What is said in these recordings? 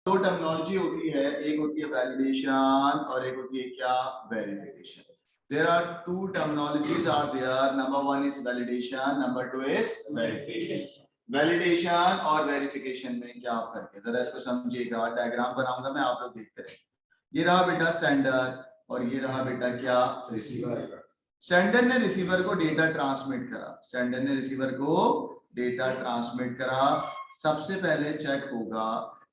दो टर्मिनोलॉजी होती है, एक होती है वैलिडेशन और एक होती है क्या, verification. There are two terminologies are there. Number one is validation, number two is verification. Validation और वेरिफिकेशन में क्या फर्क है, जरा इसको समझिएगा. डायग्राम बनाऊंगा मैं, आप लोग देखते रहे. ये रहा बेटा सेंडर और ये रहा बेटा क्या, रिसीवर. सेंडर ने रिसीवर को डेटा ट्रांसमिट करा. सेंडर ने रिसीवर को डेटा ट्रांसमिट करा. सबसे पहले चेक होगा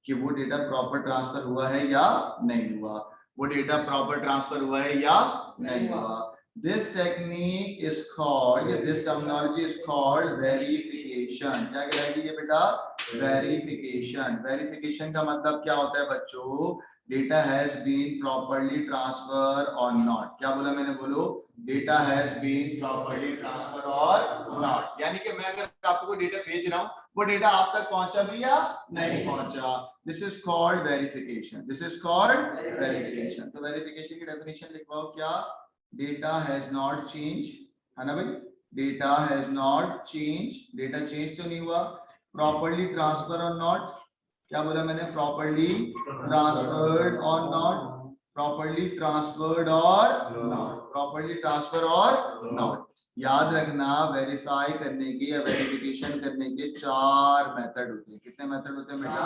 कि वो डेटा प्रॉपर ट्रांसफर हुआ है या नहीं हुआ. वो डेटा प्रॉपर ट्रांसफर हुआ है या नहीं हुआ. This technique is called, this terminology is called verification. क्या कहलाएगी ये बेटा, वेरिफिकेशन. वेरिफिकेशन का मतलब क्या होता है बच्चों, data has been properly transfer or not. क्या बोला मैंने, बोलो, data has been properly transfer or not. यानी कि मैं अगर आपको डेटा भेज रहा हूं, वो डेटा आप तक पहुंचा भी या नहीं पहुंचा. This is called verification. This is called verification. तो वेरिफिकेशन की डेफिनेशन लिखवाओ. क्या, डेटा हैज नॉट चेंज, है ना भाई, data has not change, data change तो नहीं हुआ. Properly transfer or not. क्या बोला मैंने, प्रॉपर्ली ट्रांसफर्ड और नॉट. प्रॉपर्ली ट्रांसफर्ड और not. Properly transfer or not. याद रखना, वेरीफाई करने के या वेरिफिकेशन करने के चार मेथड होते हैं. कितने मेथड होते हैं बेटा,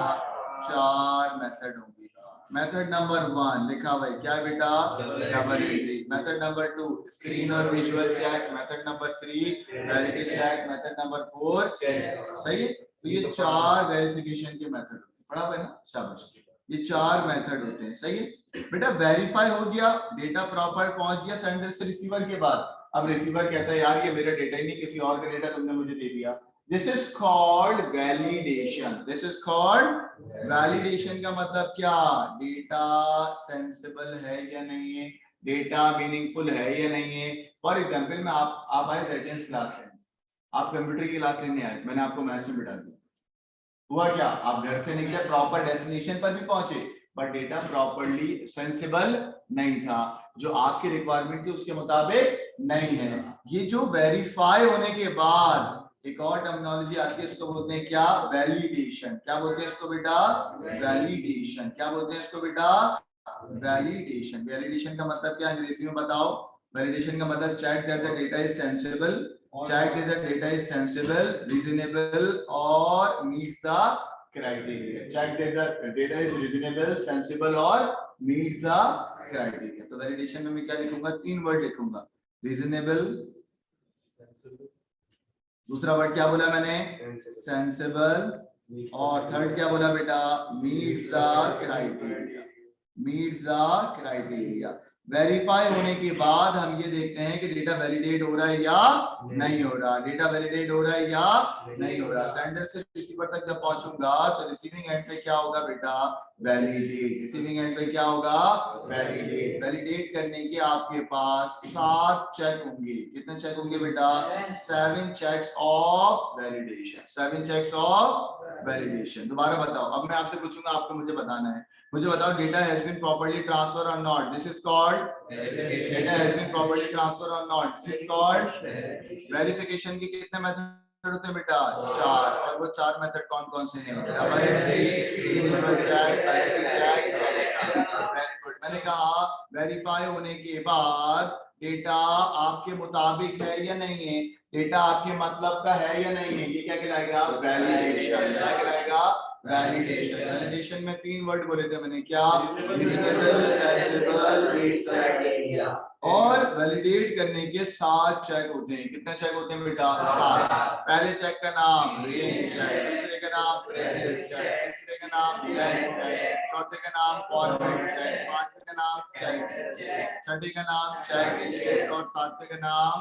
चार मेथड होंगे. मेथड नंबर 1 लिखा भाई, क्या है बेटा, double entry. Method number 2 screen और visual check. Method number 3 validity check. Method number 4 सही है. तो ये चार वेरिफिकेशन के मेथड होते हैं. पढ़ा भाई ना, शाबाश. ये चार मेथड होते हैं. सही है बेटा. वेरीफाई हो गया, डेटा प्रॉपर पहुंच गया सेंडर से रिसीवर के बाद. अब रिसीवर कहता है यार ये मेरा डेटा ही नहीं, किसी और का डेटा तुमने मुझे दे दिया. This is called validation. This is called validation. का मतलब क्या, डेटा सेंसिबल है या नहीं है, डेटा मीनिंगफुल है या नहीं है. फॉर एग्जांपल में आप आए सेटेंस क्लास में, आप कंप्यूटर की क्लास लेने आए, मैंने आपको मैथ्स में बिठा दिया. हुआ क्या, आप घर से निकले, प्रॉपर डेस्टिनेशन पर भी पहुंचे, बट डेटा प्रॉपर्ली सेंसिबल नहीं था, जो आपकी रिक्वायरमेंट थी उसके मुताबिक नहीं है. ये जो वेरीफाई होने के बाद एक और टर्मिनोलॉजी आती है, इसको बोलते हैं क्या, वैलिडेशन. क्या बोलते हैं इसको बेटा, वैलिडेशन. क्या बोलते हैं इसको बेटा, वैलिडेशन. वैलिडेशन का मतलब क्या, अंग्रेजी में बताओ. वैलिडेशन का मतलब check that the data is sensible, check that the data is sensible, reasonable or meets the criteria. Check that the data is reasonable, sensible or meets the criteria. तो validation में मैं क्या लिखूंगा, तीन वर्ड लिखूंगा. reasonable, दूसरा word क्या बोला मैंने, sensible, और थर्ड क्या बोला बेटा, meets the criteria. meets the criteria. Verify होने के बाद हम ये देखते हैं कि डेटा वैलिडेट हो रहा है या नहीं हो रहा. डेटा वैलिडेट हो रहा है या नहीं हो रहा. सेंडर से रिसीवर तक जब पहुंचूंगा तो रिसीविंग एंड पे क्या होगा बेटा, वैलिडेट. रिसीविंग एंड पे क्या होगा, वैलिडेट. वैलिडेट करने के आपके पास 7 चेक होंगे. कितने चेक होंगे बेटा, 7 checks of validation. 7 checks of validation. दोबारा बताओ, अब मैं आपसे पूछूंगा, आपको मुझे बताना है. मुझे बताओ, data has been properly transfer or not. This is called data has been properly transfer or not. This is called verification. के कितने मेथड होते हैं बेटा, 4. और वो 4 मेथड कौन कौन से हैं, double entry, screen visual check, validity check. Very good. मैंने कहा वेरीफाई होने के बाद डेटा आपके मुताबिक है या नहीं है, डेटा आपके मतलब का है या नहीं है, ये क्या कहलाएगा, वैलिडेशन. क्या कहलाएगा, वैलिडेशन. वैलिडेशन में 3 वर्ड बोले थे मैंने, क्या, reasonable, sensible, meets the criteria. और वैलिडेट करने के 7 चेक होते हैं. कितने चेक होते हैं बेटा, 7. पहले चेक का नाम रेंज चेक, दूसरे का नाम प्रेसिडेंस चेक, तीसरे का नाम लेंथ चेक, चौथे का नाम फॉर्मेट चेक, पांचवे का नाम चेक, छठे का नाम चेक डिजिट, और सातवें का नाम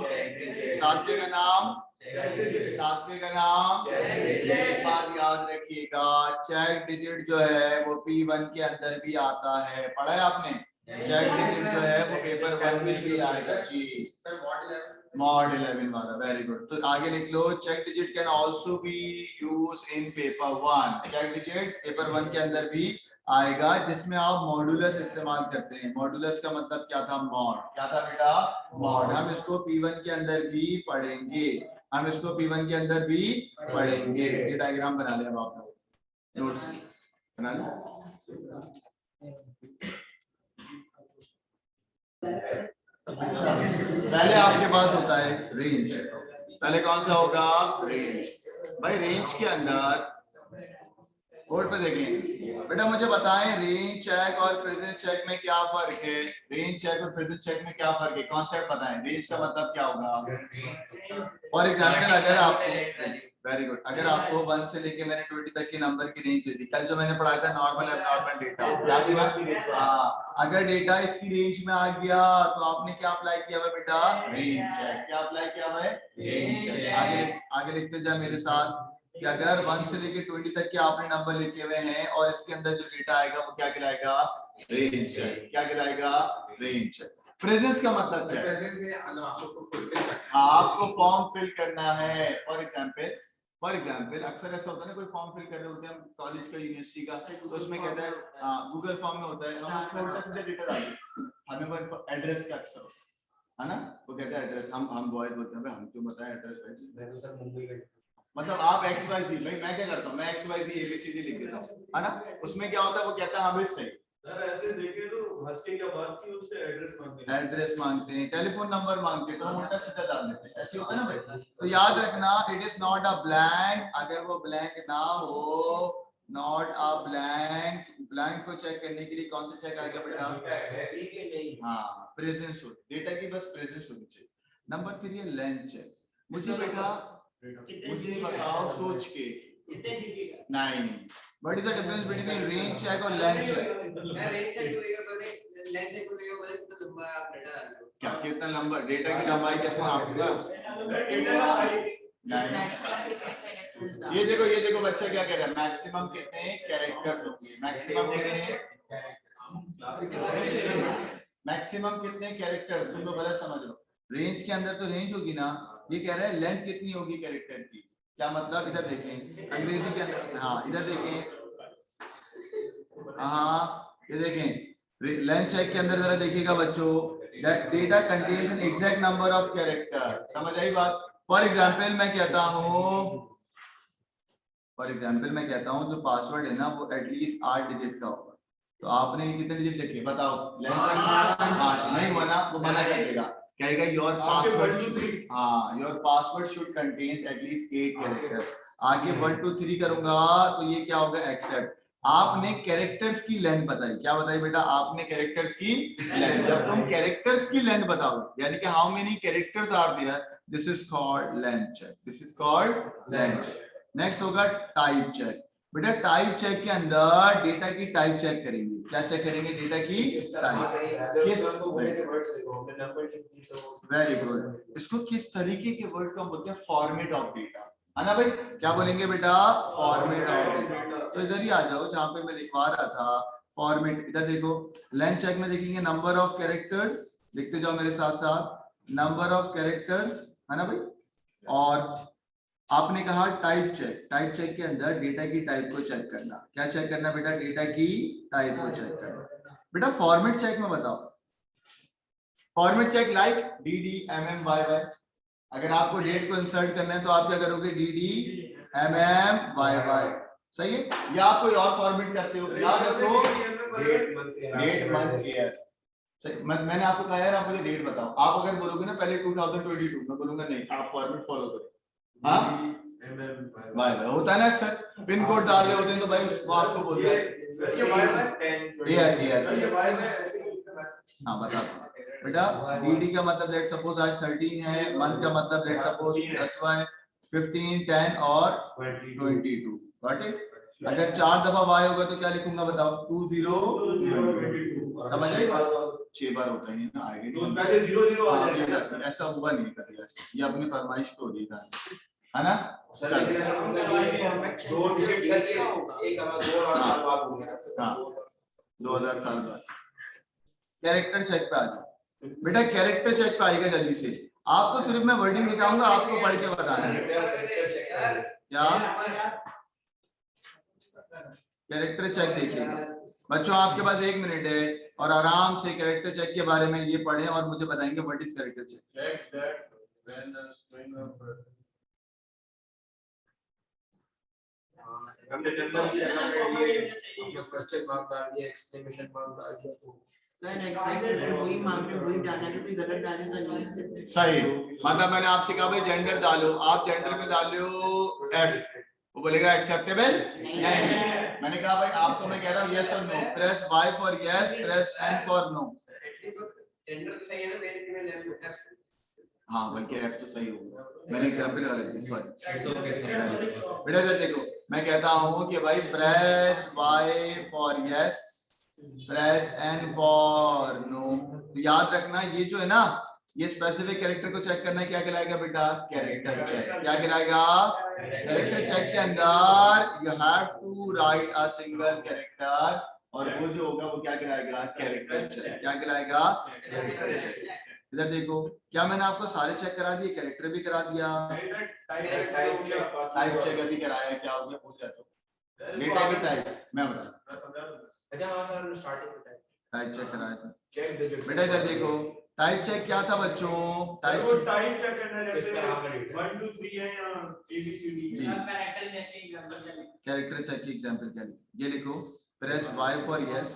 एक बात याद रखिएगा, चेक डिजिट जो है वो P1 के अंदर भी आता है. पढ़ा है आपने, चेक डिजिट जो है वो पेपर 1 में भी आएगा जी, मॉड 11 वाला. Very good. तो आगे लिख लो, check digit can also be use in paper 1. Check digit paper 1 के अंदर भी आएगा, जिसमें आप मॉडुलस इस्तेमाल करते हैं. मॉडुलस का मतलब क्या था, मॉड. क्या था बेटा, मॉड. हम इसको P1 के अंदर भी पढ़ेंगे. ये डायग्राम बना लिया अब आप लोग, नोट्स बना लिया. अच्छा, पहले आपके पास होता है रेंज। पहले कौन सा होगा? रेंज। भाई रेंज के अंदर बोर्ड पे देखें बेटा, मुझे बताएं रेंज चेक और प्रेजेंट चेक में क्या फर्क है? रेंज चेक और प्रेजेंट चेक में क्या फर्क है? कॉन्सेप्ट बताएं। रेंज का मतलब क्या होगा? फॉर एग्जांपल अगर आपको, वेरी गुड, अगर आपको 1 से लेके मैंने 20 तक के नंबर की रेंज दे दी, कल जो मैंने पढ़ाया था नॉर्मल एब्नॉर्मल डेटा, याद है? हाँ, अगर डेटा इसकी रेंज में आ गया तो आपने क्या अप्लाई किया हुआ बेटा? Range check. क्या अप्लाई किया हुआ है? Range check. आगे आगे लिखते जा मेरे साथ कि अगर 1 से लेके 20 तक के आपने नंबर लिखे हुए हैं और इसके अंदर जो डेटा आएगा वो क्या कहलाएगा? Range check. क्या कहलाएगा? Range check. प्रेजेंस का मतलब क्या है? आपको फॉर्म फिल करना है। फॉर एग्जांपल अक्सर ऐसा होता है ना, कोई फॉर्म फिल कर रहे होते हैं हम कॉलेज का, यूनिवर्सिटी का, तो उसमें कहता है गूगल फॉर्म में होता है, हम उसमें उल्टा सीधा डेटा डाल देते हैं, हमें वो एड्रेस का अक्सर होता है ना, वो कहता है एड्रेस, हम बॉयज बोलते हैं भाई हम क्यों बताएं एड्रेस भाई, मैं तो सर मुंबई का, मतलब आप XYZ, भाई मैं क्या करता हूँ, मैं XYZ ABCD लिख देता हूँ, है ना, उसमें क्या होता है वो कहता है हाँ भाई सही। सर ऐसे देखे तो हंस के क्या बात की, उससे एड्रेस मांगते हैं, टेलीफोन नंबर मांगते हैं, तो हम उल्टा सीधा डाल देते हैं, ऐसे होता है ना भाई। तो याद रखना, it is not a blank, अगर वो ब्लैंक ना हो, नॉट अ ब्लैंक, ब्लैंक को चेक करने के लिए कौन सा चेक आएगा बेटा? हाँ, प्रेजेंस हो, डेटा की बस प्रेजेंस होनी चाहिए। नंबर 3 है लेंथ चेक। मुझे बेटा मुझे बताओ सोच के, नहीं, what is the difference between range check और लेंथ चेक? रेंज चेक को लेगा तो लेंथ चेक को लेगा बोले कितना लंबा आप डेटा डाल रहे हो, क्या कितना लंबा डेटा की लंबाई कैसे नापूंगा? ये देखो बच्चा क्या कह रहा है, मैक्सिमम कितने कैरेक्टर्स होंगे, मैक्सिमम कितने कैरेक्टर्स, तुम लोग गलत समझ लो, रेंज के अंदर तो रेंज होगी ना, ये कह रहा है लेंथ कितनी होगी कैरेक्टर की, क्या मतलब? इधर देखें अंग्रेजी के अंदर, हाँ इधर देखें, हाँ ये देखें लेंथ चेक के अंदर जरा देखिएगा बच्चों, that data contains an exact number of character, समझ आई बात? फॉर एग्जांपल मैं कहता हूं जो पासवर्ड है ना वो एटलीस्ट 8 डिजिट का होगा, तो आपने कितने डिजिट लिखे बताओ? नहीं हुआ ना, वो मना कर देगा, कहेगा your password should contains at least 8 character. आगे 1 2 3 करूंगा तो ये क्या होगा? एक्सेप्ट। आपने कैरेक्टर्स की लेंथ बताई, क्या बताई बेटा? आपने कैरेक्टर्स की लेंथ, जब तुम कैरेक्टर्स की लेंथ बताओ यानी कि how many characters are there, this is called length check, this is called length check. Next होगा टाइप चेक। बेटा टाइप चेक के अंदर डेटा की टाइप चेक करेंगे, क्या चेक करेंगे? डेटा की टाइप, वेरी गुड, इसको किस तरीके के वर्ड को हम बोलते हैं? फॉर्मेट ऑफ डेटा, है ना भाई? क्या बोलेंगे बेटा? Format of data. तो इधर ही आ जाओ जहां पे मैं लिखवा रहा था फॉर्मेट, इधर देखो लेंथ चेक में देखेंगे नंबर ऑफ कैरेक्टर्स, लिखते जाओ मेरे साथ साथ, नंबर ऑफ कैरेक्टर्स, है ना भाई? और आपने कहा टाइप चेक, टाइप चेक के अंदर डेटा की टाइप को चेक करना, क्या चेक करना बेटा? डेटा की टाइप को चेक करना। बेटा फॉर्मेट चेक में बताओ, फॉर्मेट चेक लाइक DDMMYY, अगर आपको डेट को इंसर्ट करना है तो आप क्या करोगे? DDMMYY, सही है? या आप कोई और फॉर्मेट करते हो? याद रखो डेट मंथ ईयर। मैंने आपको कहा यार आप मुझे डेट बताओ, आप अगर बोलोगे ना पहले 2022, मैं बोलूंगा नहीं, आप फॉर्मेट फॉलो करो। हाँ भाई होता है ना अक्सर, पिन कोड डाल रहे होते हैं तो भाई उसको आपको बोलते हैं हाँ बता बेटा, DD का मतलब लेट सपोज आज 13 है, मंथ का मतलब लेट सपोज 10 15 10 और 22, गॉट इट? अगर 4 दफा Y होगा तो क्या लिखूंगा बताओ? 2022, समझ आई बात? 6 बार होता है ना, आएगा नहीं, पहले 0 ऐसा हुआ नहीं करेगा, ये अपनी फरमाइश पे हो रही था, है ना? दो डिजिट एक 2000 बाद हो गया, हाँ 2000 साल बाद। कैरेक्टर चेक पे आ जाओ बेटा, कैरेक्टर चेक पे आएगा जल्दी से, आपको सिर्फ मैं वर्डिंग दिखाऊंगा, आपको पढ़ के बताना है क्या? कैरेक्टर चेक देखिएगा बच्चों, आपके पास 1 मिनट है और आराम से कैरेक्टर चेक के बारे में ये पढ़ें और मुझे बताएंगे व्हाट इज कैरेक्टर चेक। हमने नंबर की जगह पे ये अपना क्वेश्चन मार्क डाल दिया, एक्सक्लेमेशन मार्क डाल दिया तो सर एग्जैक्टली वही मांग रहे वही डालना है, कोई गलत डाले तो नहीं। सही, मतलब मैंने आपसे कहा भाई जेंडर डालो, आप जेंडर में डालो एफ, वो बोलेगा एक्सेप्टेबल नहीं। मैंने कहा भाई आपको मैं कह रहा हूँ यस और no, press Y for yes, press N for no. Gender तो सही है ना, मेल फीमेल है। हाँ बल्कि एफ तो सही होगा, मैंने एग्जांपल डाला थी सॉरी। बेटा इधर देखो, मैं कहता हूँ कि भाई press Y for yes, press N for no. तो याद रखना ये जो है ना, ये स्पेसिफिक कैरेक्टर को चेक करना है, क्या कहलाएगा बेटा? Character check. क्या कहलाएगा? कैरेक्टर चेक के अंदर you have to write a single character, और वो जो होगा वो क्या कहलाएगा? Character check. क्या कहलाएगा? Character check. इधर देखो, क्या मैंने आपको सारे चेक करा दिए? कैरेक्टर भी करा दिया, टाइप चेक अभी कराया, क्या हो गया पूछ रहा था डेटा भी टाइप, मैं बता। अच्छा हाँ सर, स्टार्टिंग में टाइप चेक कराया था चेक डिजिट। बेटा। इधर देखो, टाइप चेक क्या था बच्चों? टाइप चेक करना है, जैसे 1 2 3 है या ABCD जी, कैरेक्टर चेक की एग्जांपल क्या लिखी? ये लिखो, press Y for yes,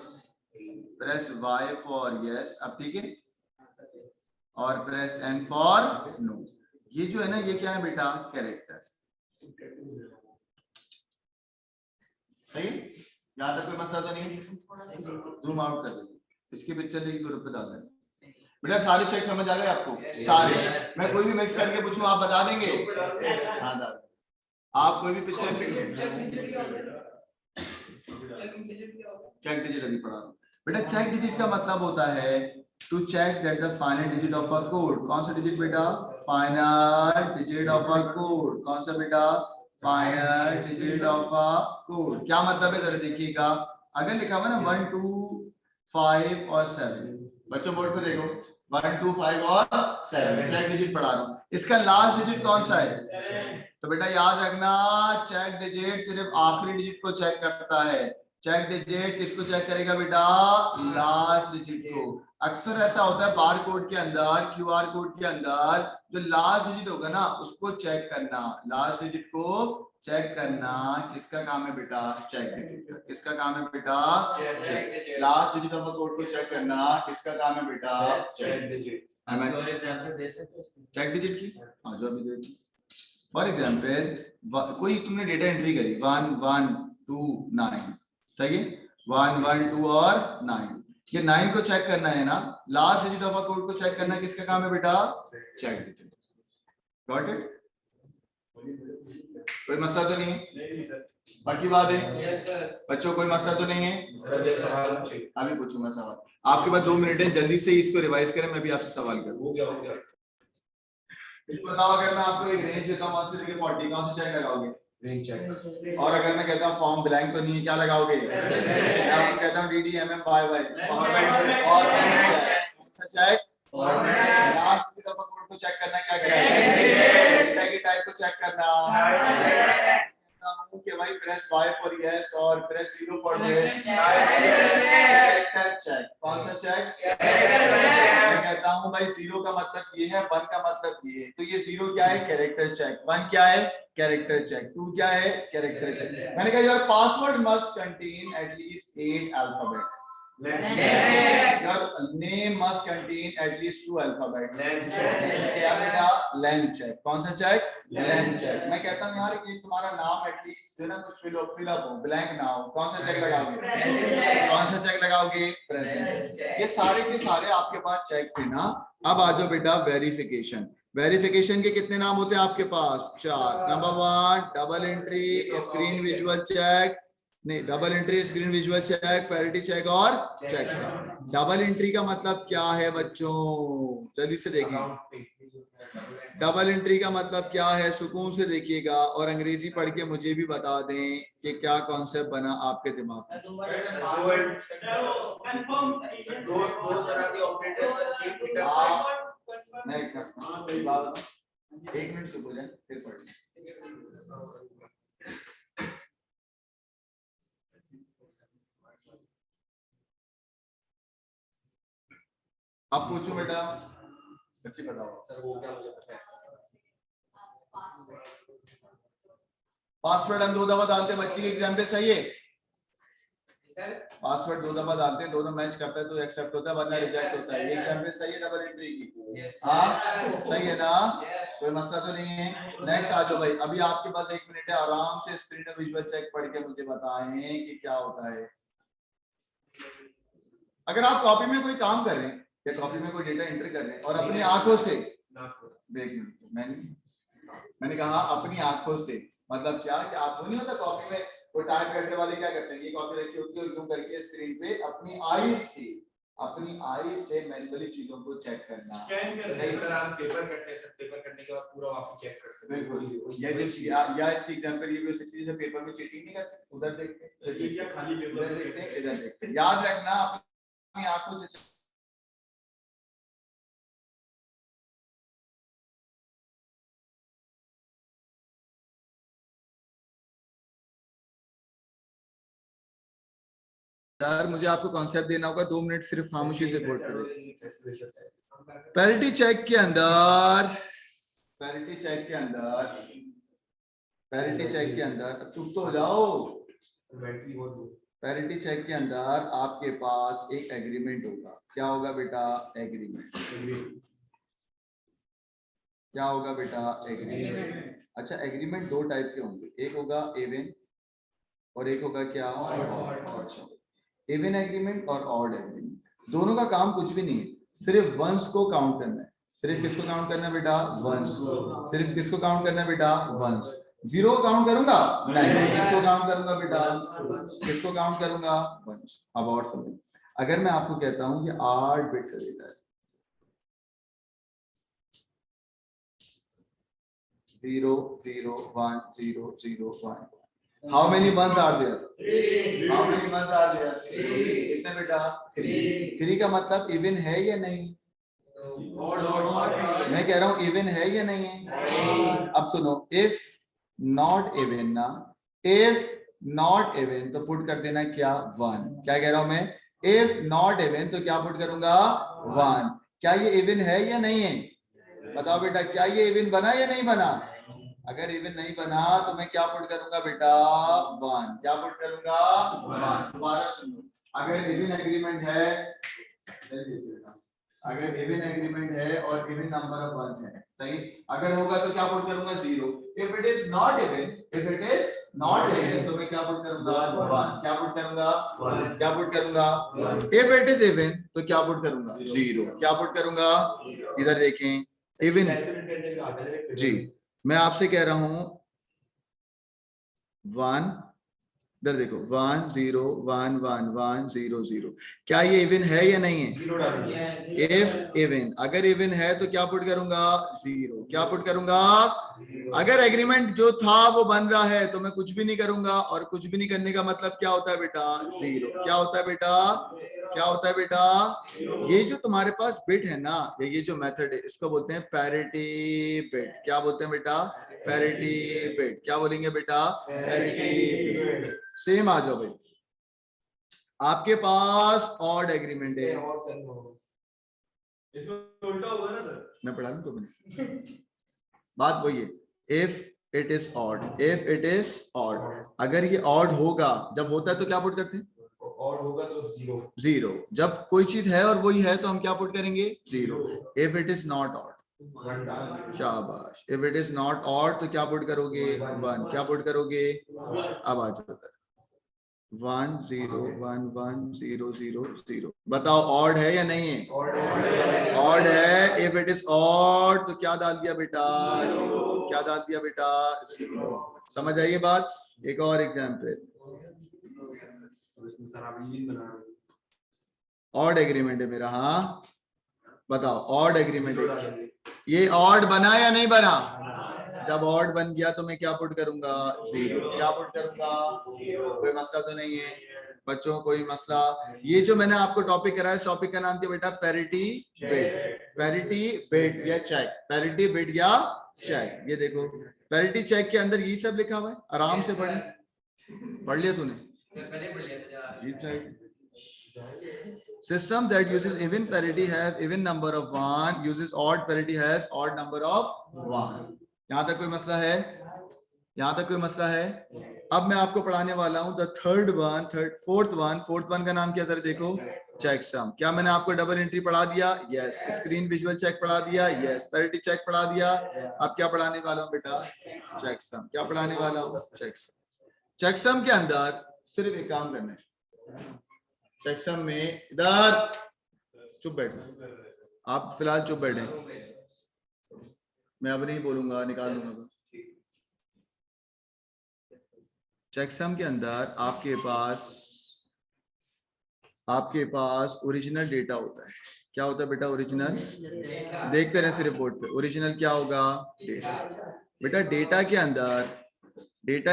press Y for yes, अब ठीक है, और प्रेस एन फॉर नो। ये जो है ना, ये क्या है बेटा? कैरेक्टर। सही, यहाँ तक कोई मसला तो नहीं? जूम आउट कर दो, इसकी पिक्चर लेके ग्रुप पे डाल देना। बेटा सारे चेक समझ आ गए आपको? सारे, मैं कोई भी मिक्स करके पूछूं आप बता देंगे? हाँ दादा, आप कोई भी पिक्चर चेक डिजिट अभी पढ़ा रहा हूं बेटा। चेक डिजिट का मतलब होता है to check that the final digit of a code. कौन सा डिजिट बेटा? Final digit of a code. कौन सा बेटा? Final digit of a code. क्या मतलब है जरा देखिएगा, अगर लिखा हुआ ना 1 2 5 और 7, बच्चों बोर्ड पे देखो, 1 2 5 और 7 चेक डिजिट पढ़ा रहा हूं, इसका लास्ट डिजिट कौन सा है? तो बेटा याद रखना, चेक डिजिट सिर्फ आखिरी डिजिट को चेक करता है। चेक डिजिट किसको चेक करेगा बेटा? लास्ट डिजिट को। अक्सर ऐसा होता है बार कोड के अंदर, क्यूआर कोड के अंदर, जो लास्ट डिजिट होगा ना उसको चेक करना, लास्ट डिजिट को चेक करना किसका काम है बेटा? चेक डिजिट का। किसका काम है बेटा? Check. Last digit of code को चेक करना किसका काम है बेटा? Check digit. और एग्जांपल दे सकते हो चेक डिजिट की? हाँ जो अभी दे, फॉर एग्जाम्पल कोई तुमने डेटा एंट्री करी 1 1 2 9, सही है, 1 1 2 और 9, ये 9 को चेक करना है ना, last digit of a code को चेक करना किसका काम है बेटा? Check digit. Got it? कोई मसला तो नहीं है? बाकी बात है बच्चों, कोई मसला तो नहीं है? अभी पूछूंगा सवाल, आपके पास 2 मिनट है, जल्दी से इसको रिवाइज करें, मैं भी आपसे सवाल करूं। हो गया बताओ, अगर मैं आपको एक रेंज देता हूं 1 से लेकर 40, कौन सा चेक लगाओगे? Range check. और अगर मैं कहता हूं फॉर्म ब्लैंक तो नहीं है, क्या लगाओगे? मैं आपको कहता हूं DDMM YY फॉर्मेट और check last digit of code को चेक करना, क्या क्या है? डेटा की टाइप को चेक करना, कहता हूं कि भाई प्रेस Y फॉर यस और press 0 for this. Character check. कौन सा चेक? मैं कहता हूं भाई 0 का मतलब ये है, 1 का मतलब ये है, तो ये 0 क्या है? Character check. 1 क्या है? Character check. 2 क्या है? Character check. मैंने कहा your password must contain at least 8 alphabet. Your name must contain at least 2 alphabet. क्या बेटा? Length check. कौन सा चेक? Length check. मैं कहता हूँ यार कि तुम्हारा नाम एटलीस्ट जो ना कुछ फिल अप हो, ब्लैंक ना हो, कौन सा चेक लगाओगे? कौन सा चेक लगाओगे? प्रेजेंट। ये सारे के सारे आपके पास चेक थे ना। अब आ जाओ बेटा वेरिफिकेशन। वेरिफिकेशन के कितने नाम होते हैं आपके पास? 4। Number 1 double entry screen visual check, नहीं double entry screen visual check, parity check और चेक सम। डबल एंट्री का मतलब क्या है बच्चों? जल्दी से देखिए, डबल एंट्री का मतलब क्या है? सुकून से देखिएगा और अंग्रेजी पढ़ के मुझे भी बता दें कि क्या कॉन्सेप्ट बना आपके दिमाग में। दो तरह के ऑपरेटर्स नहीं, 1 मिनट चुप हो जाए फिर पढ़ें। अब पूछो बेटा, बच्चे बताओ। सर वो क्या मुझे पता है। पासवर्ड हम 2 दफा डालते हैं, बच्ची की एग्जाम्पल सही है, सर पासवर्ड 2 दफा डालते हैं, दोनों मैच करता है तो एक्सेप्ट होता है वरना रिजेक्ट होता है। ये एग्जाम्पल सही है डबल एंट्री की? हाँ सही है ना, कोई मसला तो नहीं है। नेक्स्ट आ जाओ भाई, अभी आपके पास 1 मिनट है, आराम से स्क्रीन और विजुअल चेक पढ़ के मुझे बताएं कि क्या होता है। अगर आप कॉपी में कोई काम कर रहे हैं या कॉपी में कोई डेटा एंटर कर रहे हैं और अपनी आंखों से, मैंने कहा अपनी आंखों से, मतलब क्या कि आपको नहीं होता कॉपी में वो टाइप करने वाले क्या करते हैं, ये कॉपी रखी होती है और यूं करके स्क्रीन पे अपनी आई से मैन्युअली चीजों को चेक करना, स्कैन करते हैं सर, आप पेपर करते हैं सर, पेपर करने के बाद पूरा वापस चेक करते हैं। बिल्कुल, ये जो या इसकी एग्जांपल ये भी हो सकती है जैसे पेपर में चीटिंग नहीं करते, उधर देखते हैं या खाली पेपर इधर देखते हैं इधर देखते हैं। याद रखना अपनी आंखों से यार, मुझे आपको कॉन्सेप्ट देना होगा, 2 मिनट सिर्फ खामोशी से बोल पड़े। पैरिटी चेक के अंदर, पैरिटी चेक के अंदर, पैरिटी चेक के अंदर, चुप तो हो जाओ। पैरिटी चेक के अंदर आपके पास एक एग्रीमेंट होगा, क्या होगा बेटा? एग्रीमेंट। क्या होगा बेटा? एग्रीमेंट। अच्छा, एग्रीमेंट 2 टाइप के होंगे, एक होगा इवन और एक होगा क्या? ऑड। इवन एग्रीमेंट और ऑड एग्रीमेंट, दोनों का काम कुछ भी नहीं है, सिर्फ वंस को काउंट करना है। सिर्फ किसको काउंट करना है बेटा? वंस। सिर्फ किसको काउंट करना है बेटा? वंस। जीरो को काउंट करूंगा नहीं, किसको काउंट करूंगा बेटा? किसको काउंट करूंगा? वंस। अब और समझो, अगर मैं आपको कहता हूं कि 8 बिट का डेटा है, 0 0 1 0 0 1, how many ones are there? 3. How many ones are there? 3. कितने बेटा? 3. 3 का मतलब इवन है या नहीं? मैं कह रहा हूं इवन है या नहीं है? अब सुनो, इफ नॉट इवन ना, इफ नॉट इवन तो पुट कर देना क्या? 1। क्या कह रहा हूं मैं? इफ नॉट इवन तो क्या पुट करूंगा? 1। क्या ये इवन है या नहीं है? बताओ बेटा, क्या ये इवन बना या नहीं बना? अगर इवन नहीं बना तो मैं क्या पुट करूंगा बेटा? 1। क्या पुट करूंगा? 1। दोबारा सुनो, अगर इवन एग्रीमेंट है, अगर इवन एग्रीमेंट है और इवन नंबर ऑफ वंस है, सही, अगर होगा तो क्या पुट करूंगा? 0। If it is not even, if it is not even तो मैं क्या पुट करूंगा? 1। क्या पुट करूंगा? 1। क्या पुट करूंगा? इफ इट इज इवन तो क्या पुट करूंगा? 0। क्या पुट करूंगा? इधर देखें, इवन जी, मैं आपसे कह रहा हूं 1, इधर देखो 1 0 1 1 1 0 0, क्या ये इवन है या नहीं है? इफ इवन, अगर इवन है तो क्या पुट करूंगा? 0। क्या पुट करूंगा? अगर एग्रीमेंट जो था वो बन रहा है तो मैं कुछ भी नहीं करूंगा, और कुछ भी नहीं करने का मतलब क्या होता है बेटा? 0। क्या होता है बेटा? क्या होता है बेटा? ये जो तुम्हारे पास बिट है ना, ये जो मेथड है, इसको बोलते हैं पैरिटी बिट। क्या बोलते हैं बेटा? Parity bit. क्या बोलेंगे बेटा? Parity bit. सेम आ जाओ भाई, आपके पास ऑड एग्रीमेंट है, इसमें उल्टा होगा ना सर? मैं पढ़ा दूं 2 मिनट, बात वही है, if it is odd, if it is odd, अगर ये ऑड होगा, जब होता है तो क्या पुट करते हैं? ऑड होगा तो 0। 0। जब कोई चीज है और वही है तो हम क्या पुट करेंगे? 0। If it is not odd, शाबाश, if it is not odd तो क्या पुट करोगे? 1। क्या पुट करोगे? अब आ जाओ 1 0 1 1 0 0 0, बताओ ऑड है या नहीं है? ऑड है। इफ इट इज ऑड तो क्या डाल दिया बेटा? 0। क्या डाल दिया बेटा? 0। समझ आइए बात। एक और एग्जांपल, ऑड एग्रीमेंट है मेरा, हाँ बताओ, ऑड एग्रीमेंट है, ये ऑड बना या नहीं बना? जब ऑड बन गया तो मैं क्या पुट करूंगा? 0। क्या पुट करूंगा? कोई मसला तो नहीं है बच्चों, कोई मसला? ये जो मैंने आपको टॉपिक कराया, इस टॉपिक का नाम क्या बेटा? Parity bit. पैरिटी बिट या चेक, पैरिटी बिट या चेक। ये देखो, पैरिटी चेक के अंदर ये सब लिखा हुआ है, आराम से पढ़े। पढ़ लिया तूने? System that uses even parity have even number of 1, uses odd parity has odd number of 1। यहाँ तक कोई मसला है? यहाँ तक कोई मसला है? अब मैं आपको पढ़ाने वाला हूँ द फोर्थ वन का नाम क्या, जरा देखो, चेकसम। क्या मैंने आपको डबल एंट्री पढ़ा दिया? यस। स्क्रीन विजुअल चेक पढ़ा दिया? यस। पैरिटी चेक पढ़ा दिया? अब क्या पढ़ाने वाला हूँ बेटा? चेकसम। क्या पढ़ाने वाला हूँ? चेकसम। चेकसम के अंदर सिर्फ एक काम करना है। चेकसम में इधर चुप बैठ, आप फिलहाल चुप बैठे, मैं अब नहीं बोलूंगा, निकाल दूंगा। चेकसम के अंदर आपके पास ओरिजिनल डेटा होता है। क्या होता है बेटा? ओरिजिनल। देखते रहे सिर्फ बोर्ड पे, ओरिजिनल क्या होगा? डेटा। बेटा डेटा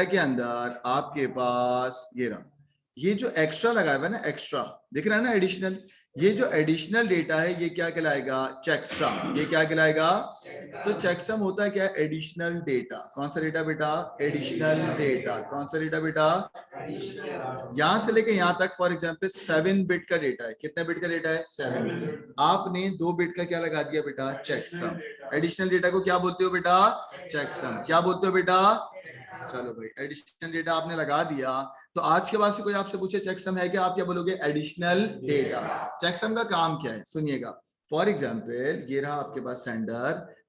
के अंदर आपके पास ये रहा, ये जो एक्स्ट्रा लगाया हुआ है ना, एक्स्ट्रा दिख रहा है ना, एडिशनल, ये जो एडिशनल डेटा है ये क्या कहलाएगा? चेकसम। ये क्या कहलाएगा? तो चेकसम होता है क्या? Additional data. कौन सा डेटा बेटा? Additional data. कौन सा डेटा बेटा? यहां से लेके यहां तक फॉर एग्जांपल 7 बिट का डेटा है। कितने बिट का डेटा है? 7। आपने 2 बिट का क्या लगा दिया बेटा? चेकसम। एडिशनल डेटा को क्या बोलते हो बेटा? चेकसम। क्या बोलते हो बेटा? चलो भाई, एडिशनल डेटा आपने लगा दिया, तो आज के बाद से कोई आपसे पूछे चेकसम है क्या, आप क्या बोलोगे? Additional data. चेकसम का काम क्या है? सुनिएगा। फॉर एग्जाम्पल ये रहा आपके पास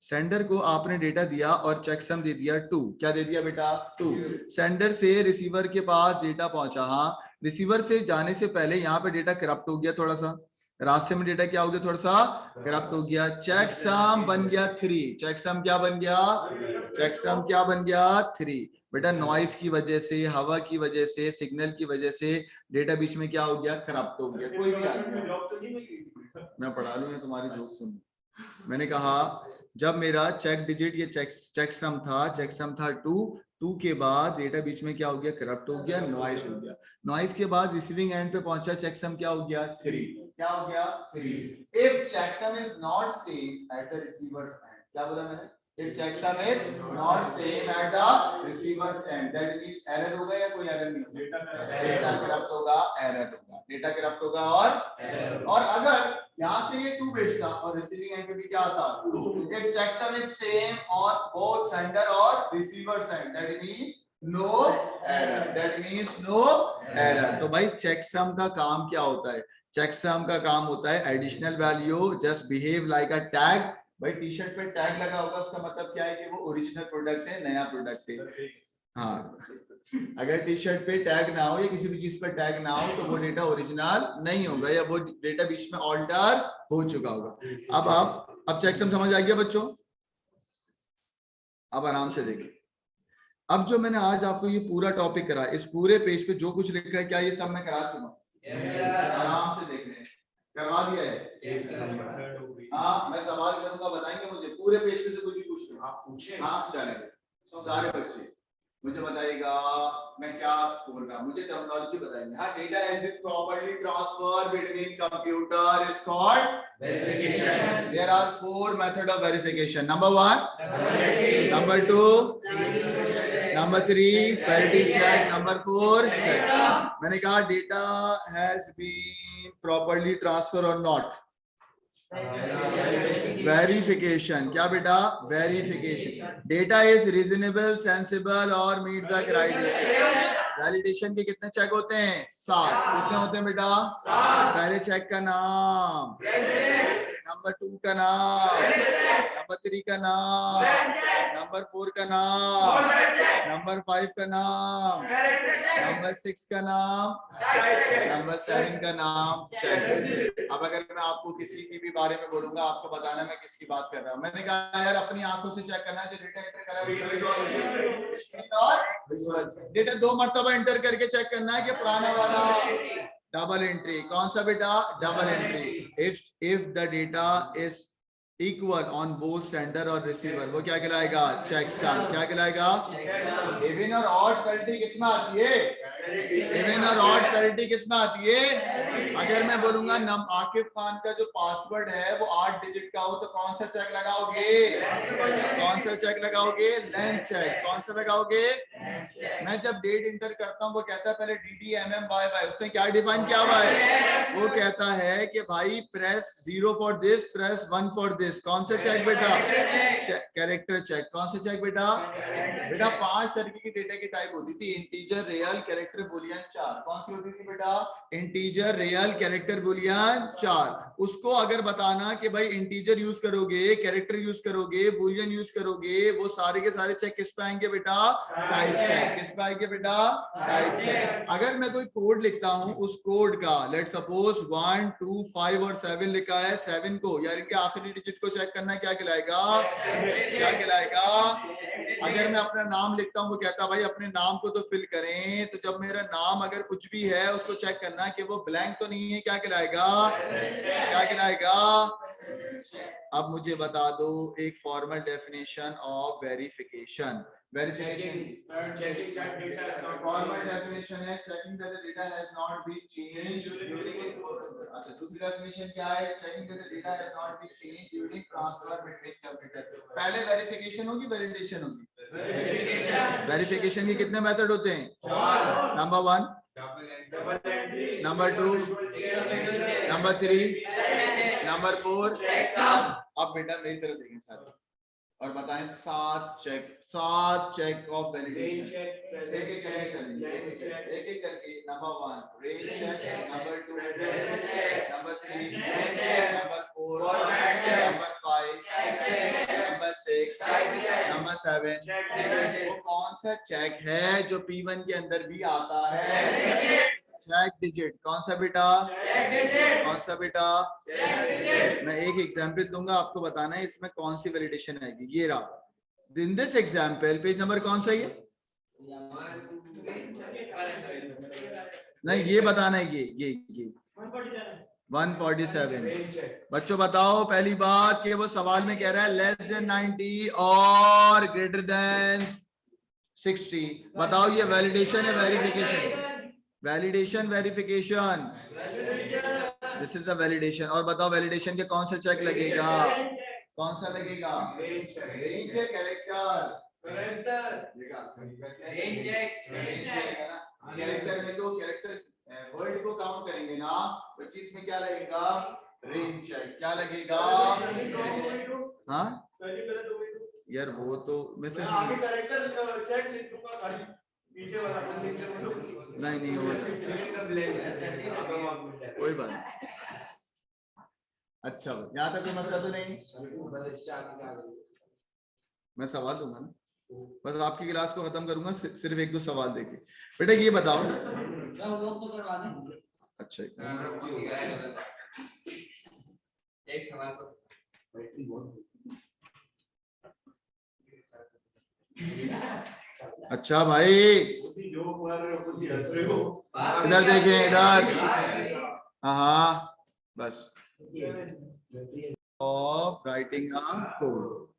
सेंडर को आपने डेटा दिया और चेकसम दे दिया 2। क्या दे दिया बेटा? 2। सेंडर से रिसीवर के पास डेटा पहुंचा। हाँ, रिसीवर से जाने से पहले यहाँ पे डेटा करप्ट हो गया, थोड़ा सा रास्ते में डेटा क्या हो गया? थोड़ा सा करप्ट हो गया। चेकसम बन गया 3। चेकसम क्या बन गया? चेकसम क्या बन गया? 3। बेटा नॉइस की वजह से, हवा की वजह से, सिग्नल की वजह से डेटा बीच में क्या हो गया? करप्ट हो गया। कोई भी आ गया, मैं पढ़ा लूंगा तुम्हारी जोक सुन। मैंने कहा जब मेरा चेक डिजिट ये चेकसम था 2 के बाद डेटा बीच में क्या हो गया? करप्ट हो गया, नॉइस हो गया। नॉइस के बाद रिसीविंग एंड पे पहुंचा, चेकसम क्या हो गया? 3। क्या हो गया? 3। If checksum is not same at the receiver's end, क्या बोला मैंने? If checksum is not same at the receiver's end, that means error होगा या कोई error नहीं होगा? डेटा करप्ट होगा, error होगा, डेटा करप्ट होगा। और अगर यहाँ से ये 2 भेजता और रिसीविंग एंड पे भी क्या आता? 2। If checksum is same on both sender और receiver's end, that means no error, that means no error। तो भाई चेकसम का काम क्या होता है? चेकसम का काम होता है additional value just behave like a tag. भाई टी शर्ट पे टैग लगा होगा, उसका मतलब क्या है कि वो ओरिजिनल प्रोडक्ट है, नया प्रोडक्ट है। हाँ, अगर टी शर्ट पे टैग ना हो या किसी भी चीज पर टैग ना हो तो वो डेटा ओरिजिनल नहीं होगा, या वो डेटा बीच में ऑल्टर हो चुका होगा। अब चेकसम समझ आ गया बच्चों? अब आराम से देखिए। अब जो मैंने आज आपको ये पूरा टॉपिक करा, इस पूरे पेज पे जो कुछ लिखा है, क्या ये सब मैं करा चुका हूँ? आराम से देख लें, करवा दिया है। हाँ, मैं सवाल करूंगा, बताएंगे मुझे पूरे पेज पे से कुछ भी पूछ लो, आप पूछे। हाँ चलेगा, सारे बच्चे मुझे बताइएगा मैं क्या बोल रहा हूँ, मुझे टर्मिनोलॉजी बताएंगे। हाँ, data has been properly transferred between computer is called verification. There are 4 method of verification. Number 1, number 2, number 3 parity check, number 4 check. मैंने कहा data has been properly transfer or not? Verification. क्या बेटा? Verification. Data is reasonable, sensible और meet the criteria. Validation के कितने check होते हैं? 7। कितने होते हैं बेटा? 7। पहले चेक का नाम, नंबर 2 का नाम, नंबर 3 का नाम, नंबर 4 का नाम, नंबर 5 का नाम, नंबर 6 का नाम, नंबर 7 का नाम चेक। अब अगर मैं आपको किसी की भी बारे में बोलूंगा, आपको बताना मैं किसकी बात कर रहा हूँ। मैंने कहा यार अपनी आंखों से चेक करना है, जो डेटा एंटर करा है डेटा 2 मरतबा एंटर करके चेक करना है कि पुराना वाला डबल एंट्री। कौन सा बेटा? Double entry. If the data is equal on both sender और रिसीवर, वो क्या कहलाएगा? चेकसम। क्या कहलाएगा? इवन और ऑड पैरिटी किसमें आती है? इवन और ऑड पैरिटी किसमें आती है? अगर मैं बोलूंगा आकिब खान का जो पासवर्ड है वो 8 डिजिट का हो तो कौन सा चेक लगाओगे? कौन सा चेक लगाओगे? Length check. कौन सा लगाओगे? मैं जब डेट इंटर करता हूँ वो कहता है पहले DDMMYY, उसने क्या डिफाइन किया हुआ है? वो कहता है कि भाई press 0 for this, press 1 for this, कौन सा चेक बेटा? Character check. कौन सा चेक बेटा? बेटा 5 तरीके की डेटा की टाइप होती थी, इंटीजर, रियल, कैरेक्टर, बुलियन, 4। कौन सी होती थी बेटा? Integer, real, character, Boolean, 4। उसको अगर बताना कि भाई इंटीजर यूज करोगे, कैरेक्टर यूज करोगे, बुलियन यूज करोगे, वो सारे के सारे चेक किस पे आएंगे बेटा? Type check. किस पे आएंगे बेटा? Type check. अगर मैं कोई कोड लिखता हूं, उस कोड का लेट सपोज 1 2 5 और 7 लिखा है, 7 को यार इनके आखिरी डिजिट को चेक करना है, क्या कहलाएगा? क्या कहलाएगा? अगर मैं अपना नाम लिखता हूं, वो कहता है भाई अपने नाम को तो फिल करें, तो जब मेरा नाम अगर कुछ भी है उसको चेक करना है कि वो ब्लैंक तो नहीं है, क्या कहलाएगा? क्या कहलाएगा? अब मुझे बता दो एक formal definition of verification. Verification checking that data is not formal definition है checking that the data has not been changed during. अच्छा, दूसरी डेफिनेशन क्या है? Checking that the data has not been changed during transfer between computer. पहले verification होगी, validation होगी? Verification के कितने मेथड होते हैं? Number 1, number 2, number 3, number 4। अब बेटा मेरी तरफ देखें सारे और बताएं 7 चेक ऑफ वैलिडेशन। एक एक करके चलेंगे, एक एक करके। Number 1 range check, number 2 number 3 number 4 number 5 number 6 number 7। वो कौन सा चेक है जो P1 के अंदर भी आता है? Check digit. कौन सा बेटा? कौन सा बेटा? मैं एक एग्जांपल दूंगा, आपको बताना है इसमें कौन सी वैलिडेशन आएगी। ये रहा। In this example page number कौन सा है ये? नहीं, ये बताना है ये 147। बच्चों बताओ पहली बात कि वो सवाल में कह रहा है लेस देन 90 और ग्रेटर देन 60। बताओ ये वैलिडेशन है verification? Validation, verification. This is a validation. और बताओ वैलिडेशन के कौन सा चेक लगेगा? कौन सा लगेगा? रेंज चेक, कैरेक्टर कैरेक्टर में तो कैरेक्टर वर्ड को काउंट करेंगे ना, तो चीज में क्या लगेगा? Range check. क्या लगेगा? हाँ यार वो तो मैसेज नहीं हो कोई बात नहीं। अच्छा यहाँ तक कोई मसला तो नहीं? मैं सवाल दूंगा ना, बस आपकी क्लास को खत्म करूंगा सिर्फ 1-2 सवाल देके। बेटा ये बताओ। अच्छा एक सवाल को अच्छा भाई इधर देखें, इधर। हाँ बस ऑफ राइटिंग अ कोड।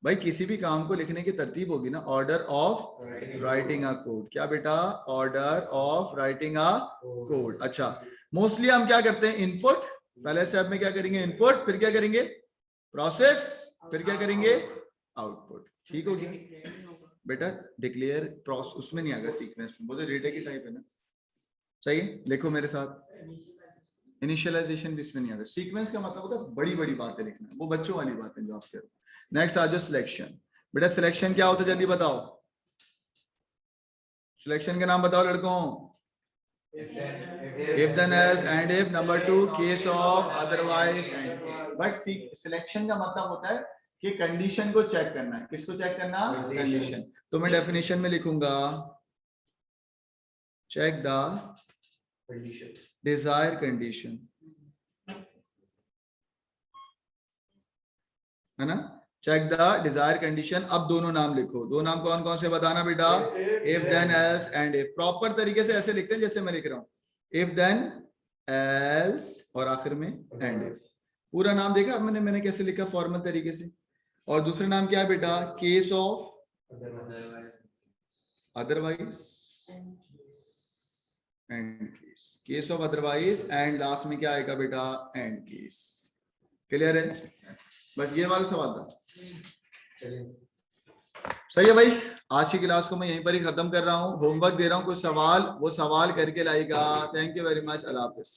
भाई किसी भी काम को लिखने की तरतीब होगी ना, order of writing a code. क्या बेटा? Order of writing a code. अच्छा मोस्टली हम क्या करते हैं? इनपुट। पहले स्टेप में क्या करेंगे? इनपुट, फिर क्या करेंगे? प्रोसेस, फिर क्या करेंगे? आउटपुट। ठीक हो गया बेटा? डिक्लेयर प्रोसेस उसमें नहीं आएगा, सीक्वेंस में। वो तो डेटा की टाइप है ना। सही है, लिखो मेरे साथ। इनिशियलाइजेशन भी इसमें नहीं आता। सीक्वेंस का मतलब होता है बड़ी बड़ी बातें लिखना, वो बच्चों वाली बातें जो आप करो। नेक्स्ट आ जाओ सिलेक्शन। बेटा सिलेक्शन क्या होता है जल्दी बताओ? सिलेक्शन के नाम बताओ लड़कों। If then else end if. Number 2 case of, otherwise. But selection का मतलब होता है कि कंडीशन को चेक करना है। किसको चेक करना? कंडीशन। तो मैं डेफिनेशन में लिखूंगा चेक द डिजायर कंडीशन, है ना? Check the desire condition. अब दोनों नाम लिखो। दो नाम कौन कौन से बताना बेटा? If then else end if. Proper तरीके से ऐसे लिखते हैं जैसे मैं लिख रहा हूं, इफ देन एल्स और आखिर में एंड इफ। पूरा नाम देखा मैंने कैसे लिखा फॉर्मल तरीके से। और दूसरा नाम क्या है बेटा? Case of, otherwise and case. Case of, otherwise and last में क्या आएगा बेटा? And case. क्लियर है? बस ये वाला सवाल था। सही है भाई? आज की क्लास को मैं यहीं पर ही खत्म कर रहा हूँ। होमवर्क दे रहा हूँ, कुछ सवाल वो सवाल करके लाएगा। Thank you very much. Allah Hafiz.